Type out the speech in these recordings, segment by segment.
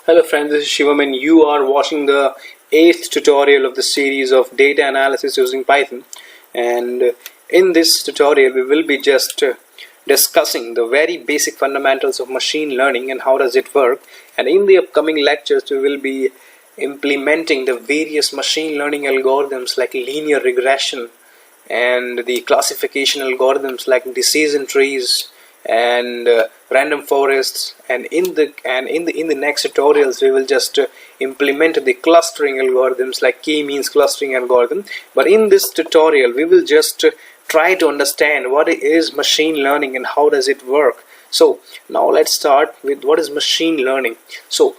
Hello friends, this is Shivam and you are watching the 8th tutorial of the series of data analysis using Python. And in this tutorial we will be just discussing the very basic fundamentals of machine learning and how does it work. And in the upcoming lectures we will be implementing the various machine learning algorithms like linear regression and the classification algorithms like decision trees and random forests, and in the next tutorials we will just implement the clustering algorithms like k-means clustering algorithm. But in this tutorial we will just try to understand what is machine learning and how does it work. So now let's start with what is machine learning. So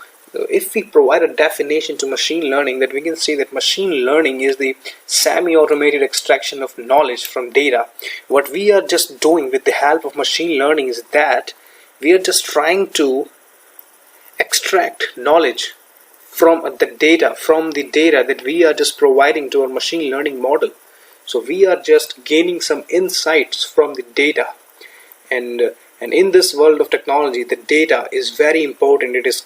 if we provide a definition to machine learning, that we can say that machine learning is the semi-automated extraction of knowledge from data. What we are just doing with the help of machine learning is that we are just trying to extract knowledge from the data that we are just providing to our machine learning model. So we are just gaining some insights from the data, and in this world of technology the data is very important. It is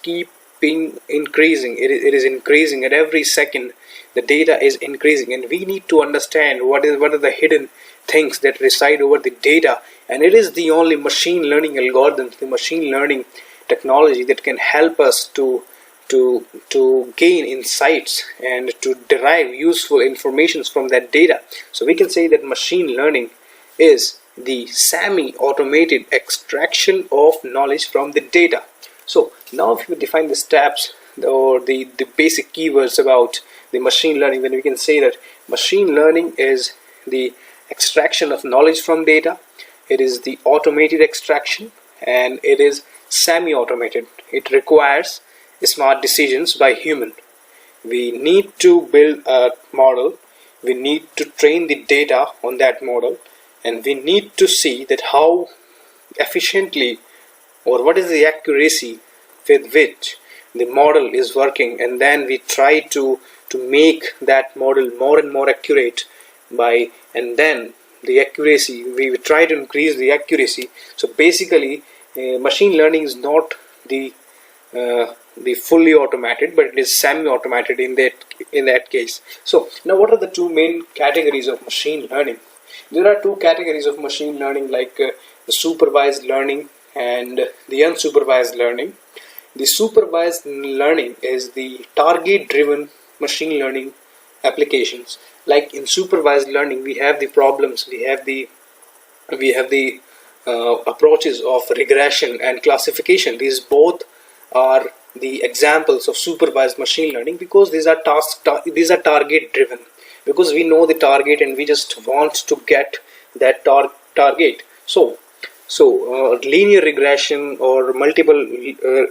increasing. It is increasing at every second. The data is increasing and we need to understand what are the hidden things that reside over the data, and it is the only machine learning algorithms, the machine learning technology that can help us to gain insights and to derive useful information from that data. So we can say that machine learning is the semi-automated extraction of knowledge from the data. So now if we define the steps or the basic keywords about the machine learning, then we can say that machine learning is the extraction of knowledge from data, it is the automated extraction, and it is semi-automated. It requires smart decisions by human. We need to build a model, we need to train the data on that model, and we need to see that how efficiently or what is the accuracy with which the model is working, and then we try to make that model more and more accurate and then the accuracy, we try to increase the accuracy. So basically machine learning is not the fully automated, but it is semi-automated in that case. So now what are the two main categories of machine learning? There are two categories of machine learning, like the supervised learning and the unsupervised learning. The supervised learning is the target-driven machine learning applications. Like in supervised learning, we have the problems, we have the approaches of regression and classification. These both are the examples of supervised machine learning because these are target-driven. Because we know the target and we just want to get that target. So linear regression or multiple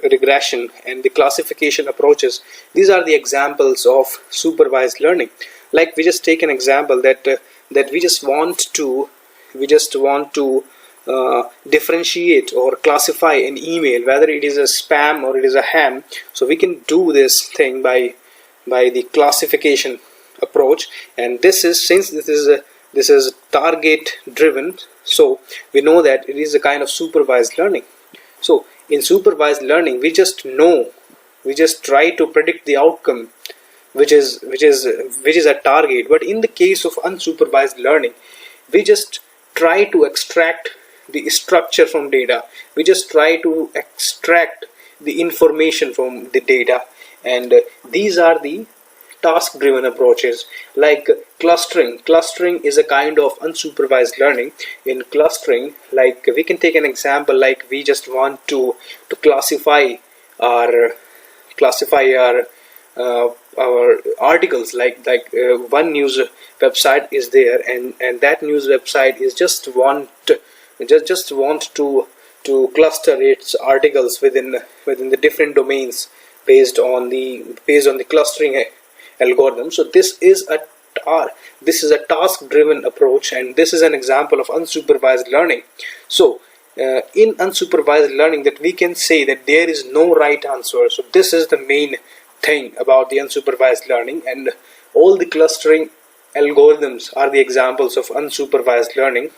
regression and the classification approaches, these are the examples of supervised learning. Like we just take an example that we just want to differentiate or classify an email, whether it is a spam or it is a ham. So we can do this thing by the classification approach, and since this is target driven, so we know that it is a kind of supervised learning. So in supervised learning we just try to predict the outcome which is a target. But in the case of unsupervised learning, we just try to extract the structure from data, we just try to extract the information from the data, and these are the task driven approaches. Like clustering is a kind of unsupervised learning. In clustering, like we can take an example, like we just want to classify our articles, like one news website is there, and that news website is just want to cluster its articles within the different domains based on the clustering algorithm. So this is a task driven approach, and this is an example of unsupervised learning. So in unsupervised learning, that we can say that there is no right answer. So this is the main thing about the unsupervised learning, and all the clustering algorithms are the examples of unsupervised learning.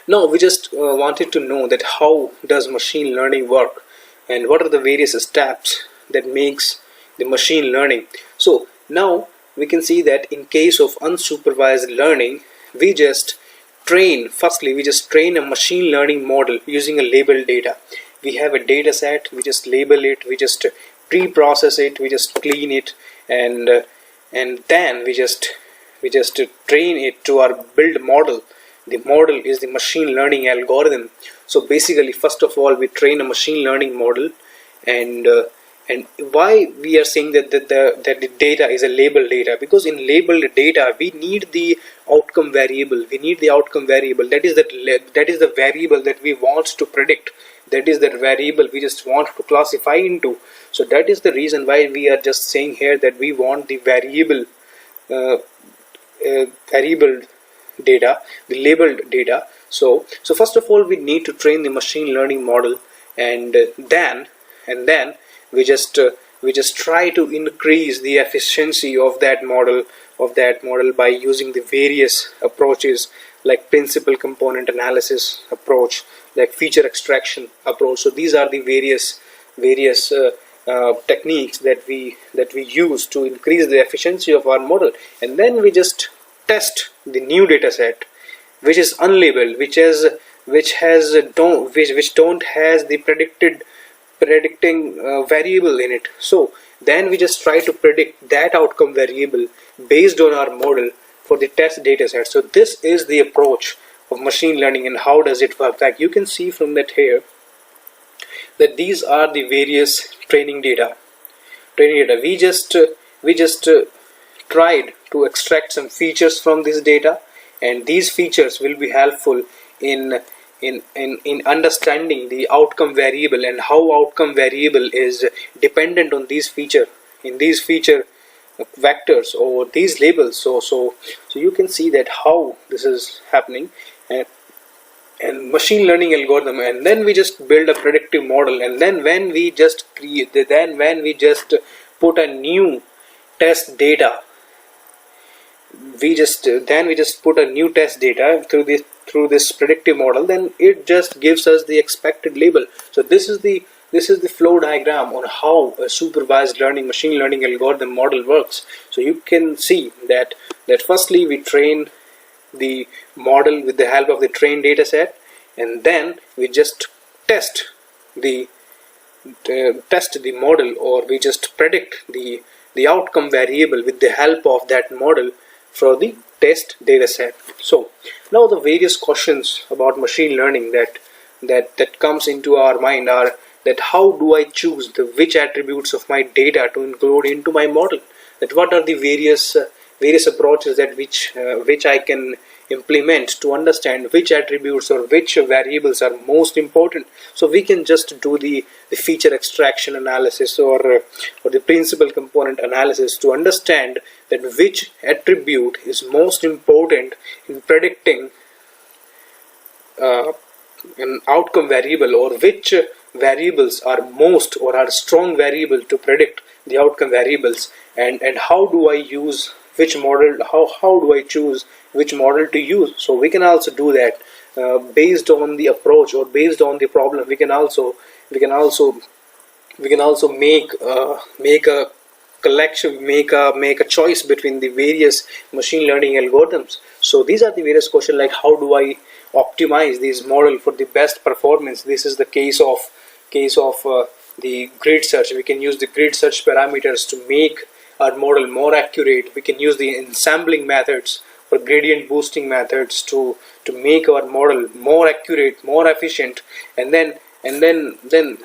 Now we just wanted to know that how does machine learning work. and what are the various steps that makes the machine learning. So now we can see that in case of unsupervised learning, we just train a machine learning model using a labeled data. We have a data set, we just label it, we just pre-process it, we just clean it, and then we just train it to our build model. The model is the machine learning algorithm. So basically, first of all, we train a machine learning model, and why we are saying that the data is a labeled data, because in labeled data we need the outcome variable. We need the outcome variable. That is the variable that we want to predict. That is the variable we just want to classify into. So that is the reason why we are just saying here that we want the variable data, the labeled data. So first of all, we need to train the machine learning model, and then we just try to increase the efficiency of that model by using the various approaches, like principal component analysis approach, like feature extraction approach. So these are the various techniques that we use to increase the efficiency of our model. And then we just test the new data set, which is unlabeled, which don't has the predicting variable in it. So then we just try to predict that outcome variable based on our model for the test data set. So this is the approach of machine learning, and how does it work. Like you can see from that here, that these are the various training data. We just tried to extract some features from this data, and these features will be helpful in understanding the outcome variable, and how outcome variable is dependent on these feature vectors or these labels. So you can see that how this is happening, and machine learning algorithm, and then we just build a predictive model, and then when we just put a new test data, we just put a new test data through this predictive model, then it just gives us the expected label. So this is the flow diagram on how a supervised learning machine learning algorithm model works. So you can see that firstly we train the model with the help of the trained data set, and then we just test the model, or we just predict the outcome variable with the help of that model for the test data set. So now the various questions about machine learning that comes into our mind are that how do I choose which attributes of my data to include into my model, that what are the various approaches that which I can implement to understand which attributes or which variables are most important. So we can just do the feature extraction analysis or the principal component analysis to understand that which attribute is most important in predicting an outcome variable, or which variables are most or are strong variable to predict the outcome variables, and how do I use which model, how do I choose which model to use. So we can also do that based on the approach or based on the problem. We can also make a collection, make a choice between the various machine learning algorithms. So these are the various questions, like how do I optimize this model for the best performance. This is the case of the grid search. We can use the grid search parameters to make our model more accurate. We can use the ensembling methods or gradient boosting methods to make our model more accurate, more efficient. And then the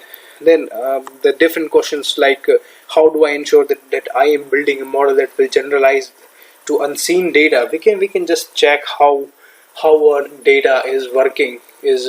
different questions like how do I ensure that I am building a model that will generalize to unseen data. We can just check how our data is working, is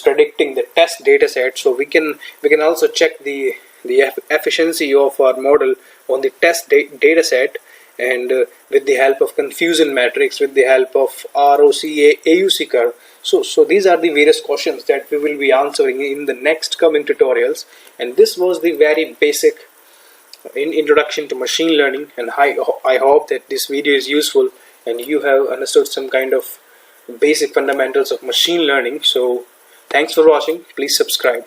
predicting the test data set. So we can also check the efficiency of our model on the test data set, and with the help of confusion matrix, with the help of ROC AUC curve. So these are the various questions that we will be answering in the next coming tutorials, and this was the very basic introduction to machine learning, and I hope that this video is useful and you have understood some kind of basic fundamentals of machine learning. So thanks for watching. Please subscribe.